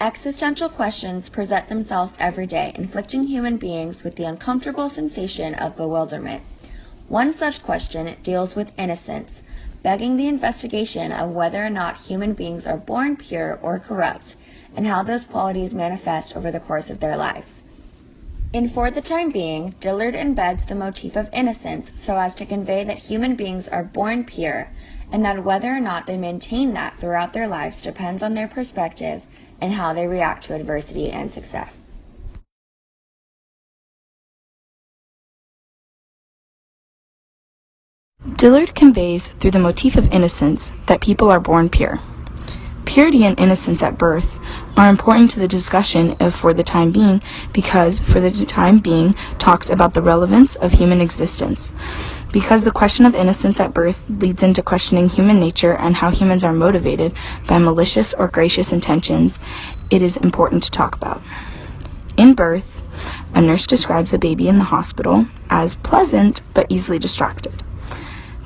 Existential questions present themselves every day, inflicting human beings with the uncomfortable sensation of bewilderment. One such question deals with innocence, begging the investigation of whether or not human beings are born pure or corrupt, and how those qualities manifest over the course of their lives. In For the Time Being, Dillard embeds the motif of innocence so as to convey that human beings are born pure, and that whether or not they maintain that throughout their lives depends on their perspective and how they react to adversity and success. Dillard conveys through the motif of innocence that people are born pure. Purity and innocence at birth are important to the discussion of For the Time Being because For the Time Being talks about the relevance of human existence. Because the question of innocence at birth leads into questioning human nature and how humans are motivated by malicious or gracious intentions, it is important to talk about. In birth, a nurse describes a baby in the hospital as pleasant but easily distracted.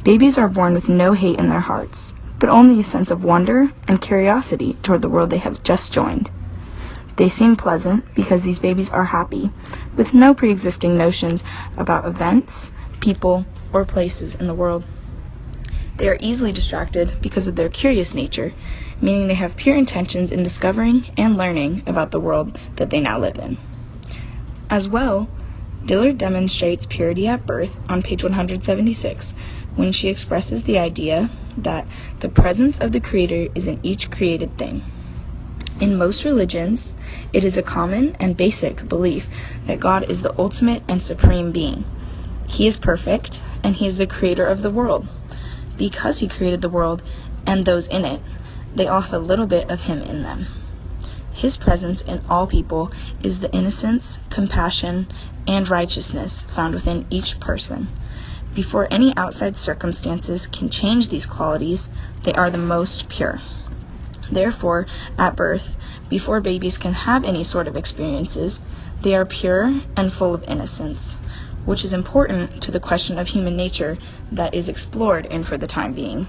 Babies are born with no hate in their hearts, but only a sense of wonder and curiosity toward the world they have just joined. They seem pleasant because these babies are happy, with no pre-existing notions about events, people, or places in the world. They are easily distracted because of their curious nature, meaning they have pure intentions in discovering and learning about the world that they now live in. As well, Dillard demonstrates purity at birth on page 176 when she expresses the idea that the presence of the Creator is in each created thing. In most religions, it is a common and basic belief that God is the ultimate and supreme being. He is perfect, and He is the creator of the world. Because He created the world and those in it, they all have a little bit of Him in them. His presence in all people is the innocence, compassion, and righteousness found within each person. Before any outside circumstances can change these qualities, they are the most pure. Therefore, at birth, before babies can have any sort of experiences, they are pure and full of innocence, which is important to the question of human nature that is explored in For the Time Being.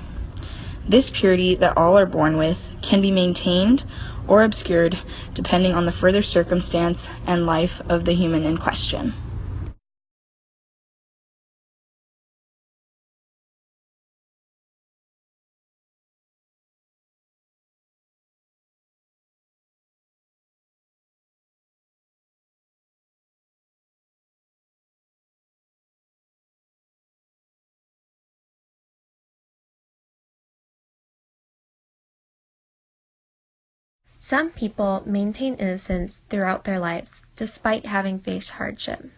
This purity that all are born with can be maintained or obscured depending on the further circumstance and life of the human in question. Some people maintain innocence throughout their lives, despite having faced hardship.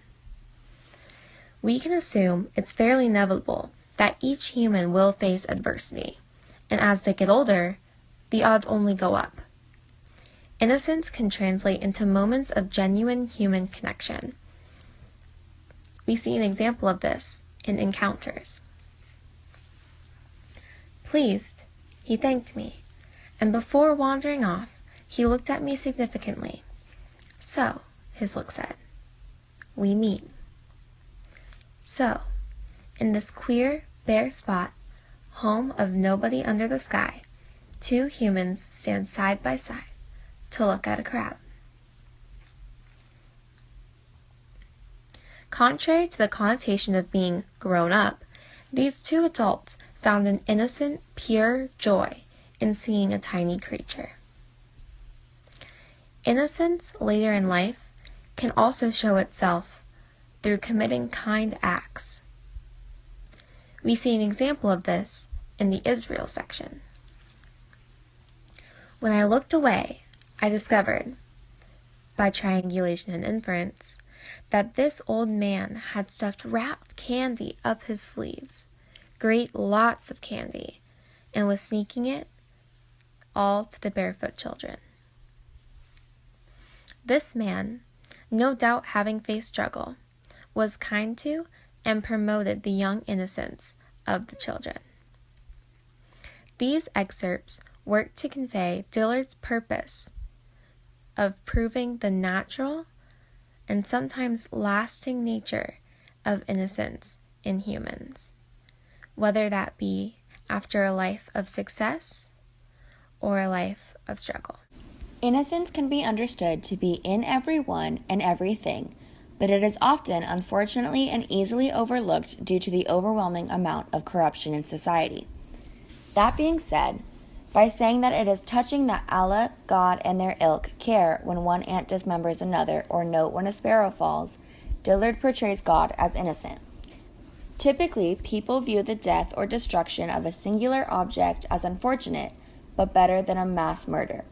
We can assume it's fairly inevitable that each human will face adversity, and as they get older, the odds only go up. Innocence can translate into moments of genuine human connection. We see an example of this in Encounters. Pleased, he thanked me, and before wandering off, he looked at me significantly. So, his look said, we meet. So, in this queer, bare spot, home of nobody under the sky, two humans stand side by side to look at a crab. Contrary to the connotation of being grown up, these two adults found an innocent, pure joy in seeing a tiny creature. Innocence later in life can also show itself through committing kind acts. We see an example of this in the Israel section. When I looked away, I discovered, by triangulation and inference, that this old man had stuffed wrapped candy up his sleeves, great lots of candy, and was sneaking it all to the barefoot children. This man, no doubt having faced struggle, was kind to and promoted the young innocence of the children. These excerpts work to convey Dillard's purpose of proving the natural and sometimes lasting nature of innocence in humans, whether that be after a life of success or a life of struggle. Innocence can be understood to be in everyone and everything, but it is often, unfortunately, and easily overlooked due to the overwhelming amount of corruption in society. That being said, by saying that it is touching that Allah, God, and their ilk care when one ant dismembers another or note when a sparrow falls, Dillard portrays God as innocent. Typically, people view the death or destruction of a singular object as unfortunate, but better than a mass murder.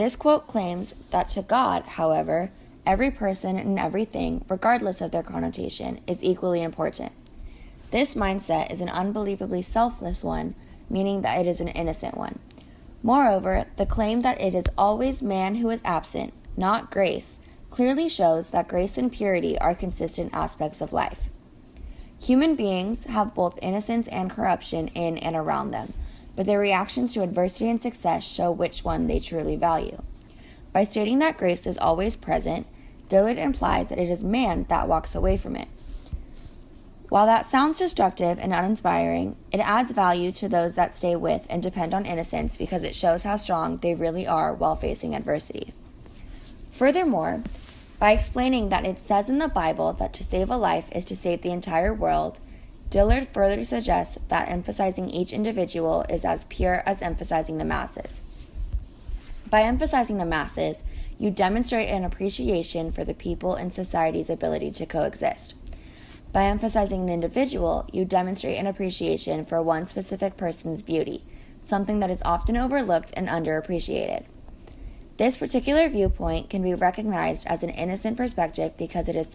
This quote claims that to God, however, every person and everything, regardless of their connotation, is equally important. This mindset is an unbelievably selfless one, meaning that it is an innocent one. Moreover, the claim that it is always man who is absent, not grace, clearly shows that grace and purity are consistent aspects of life. Human beings have both innocence and corruption in and around them, but their reactions to adversity and success show which one they truly value. By stating that grace is always present, Dillard implies that it is man that walks away from it. While that sounds destructive and uninspiring, it adds value to those that stay with and depend on innocence because it shows how strong they really are while facing adversity. Furthermore, by explaining that it says in the Bible that to save a life is to save the entire world, Dillard further suggests that emphasizing each individual is as pure as emphasizing the masses. By emphasizing the masses, you demonstrate an appreciation for the people and society's ability to coexist. By emphasizing an individual, you demonstrate an appreciation for one specific person's beauty, something that is often overlooked and underappreciated. This particular viewpoint can be recognized as an innocent perspective because it is